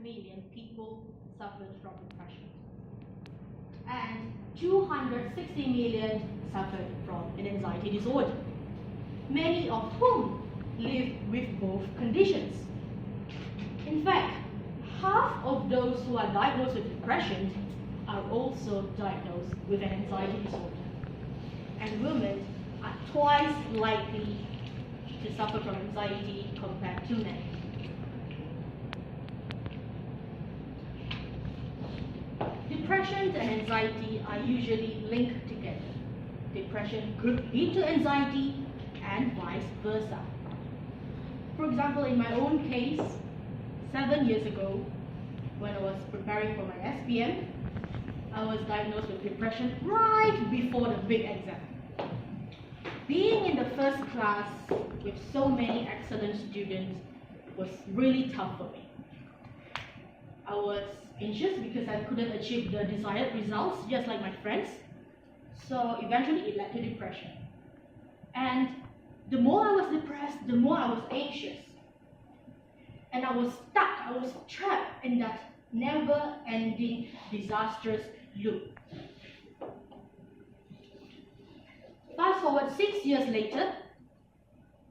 million people suffered from depression, and 260 million suffered from an anxiety disorder, many of whom live with both conditions. In fact, half of those who are diagnosed with depression are also diagnosed with an anxiety disorder, and women are twice likely to suffer from anxiety compared to men. Depression and anxiety are usually linked together. Depression could lead to anxiety and vice versa. For example, in my own case, 7 years ago, when I was preparing for my SPM, I was diagnosed with depression right before the big exam. Being in the first class with so many excellent students was really tough for me. I was anxious because I couldn't achieve the desired results just like my friends. So eventually it led to depression. And the more I was depressed, the more I was anxious. And I was stuck, I was trapped in that never-ending disastrous loop. Fast forward 6 years later,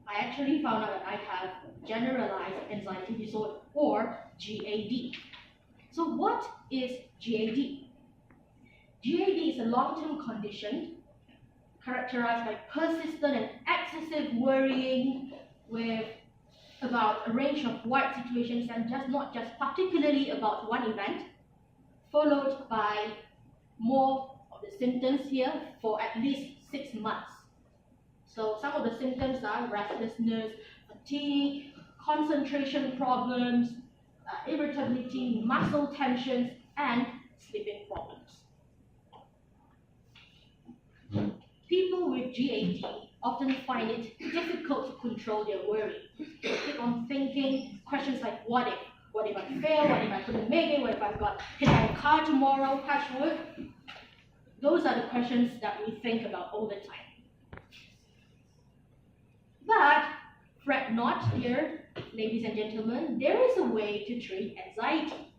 I actually found out that I have generalized anxiety disorder, or GAD. So what is GAD? GAD is a long-term condition characterized by persistent and excessive worrying with about a range of wide situations and not just particularly about one event, followed by more of the symptoms here for at least 6 months. So some of the symptoms are restlessness, fatigue, concentration problems, irritability, muscle tensions, and sleeping problems. People with GAD often find it difficult to control their worry. They keep on thinking questions like, what if? What if I fail? What if I couldn't make it? What if I got hit by a car tomorrow? Touch wood. Those are the questions that we think about all the time. But fret not, dear ladies and gentlemen, there is a way to treat anxiety.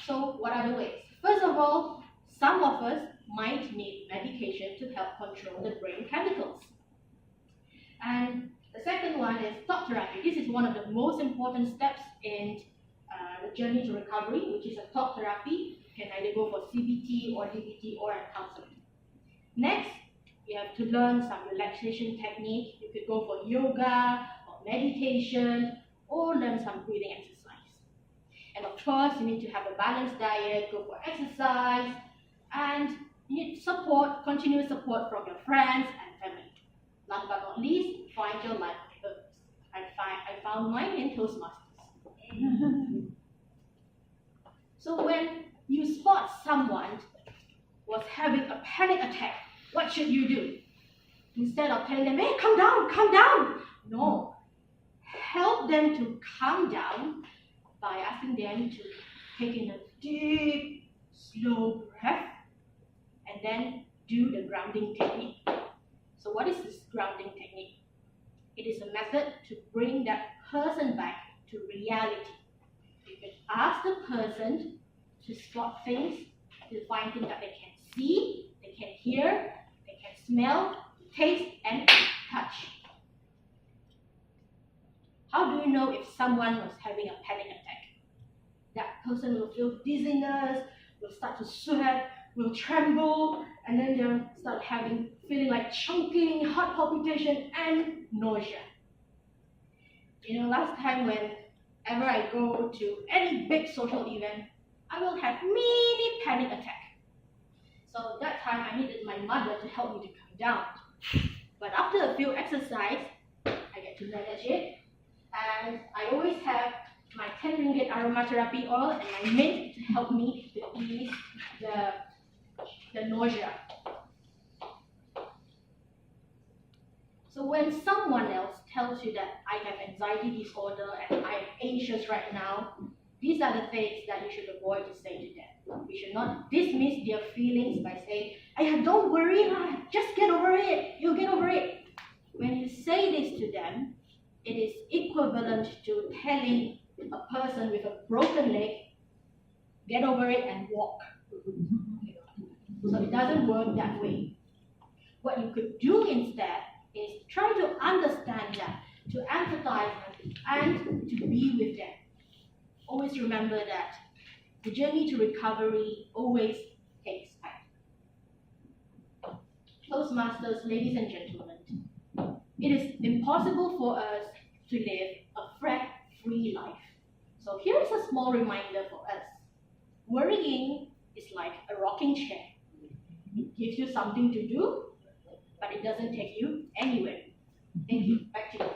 So what are the ways? First of all, some of us might need medication to help control the brain chemicals. And the second one is talk therapy. This is one of the most important steps in the journey to recovery, which is a talk therapy. You can either go for CBT or DBT or a counseling. Next, you have to learn some relaxation technique. You could go for yoga or meditation or learn some breathing exercise. And of course, you need to have a balanced diet, go for exercise, and you need support, continuous support from your friends and family. Last but not least, find your life purpose. I found mine in Toastmasters. So when you spot someone was having a panic attack, what should you do? Instead of telling them, hey, calm down, calm down. No, help them to calm down by asking them to take in a deep, slow breath and then do the grounding technique. So what is this grounding technique? It is a method to bring that person back to reality. You can ask the person to spot things, to find things that they can see, they can hear, they can smell, taste, and touch. How do you know if someone was having a panic attack? That person will feel dizziness, will start to sweat, will tremble, and then they'll start feeling like choking, heart palpitation, and nausea. You know, last time whenever I go to any big social event, I will have mini panic attack. So that time I needed my mother to help me to calm down. But after a few exercises, I get to manage it. And I always have my 10 ringgit aromatherapy oil and my mint to help me to ease the nausea. So when someone else tells you that I have anxiety disorder and I'm anxious right now, these are the things that you should avoid to say to them. You should not dismiss their feelings by saying, don't worry, just get over it, you'll get over it. When you say this to it is equivalent to telling a person with a broken leg, get over it and walk. So it doesn't work that way. What you could do instead is try to understand them, to empathize them, and to be with them. Always remember that the journey to recovery always takes time. Toastmasters, ladies and gentlemen, it is impossible for us to live a fret-free life. So here's a small reminder for us. Worrying is like a rocking chair. It gives you something to do, but it doesn't take you anywhere. Thank you. Back to you.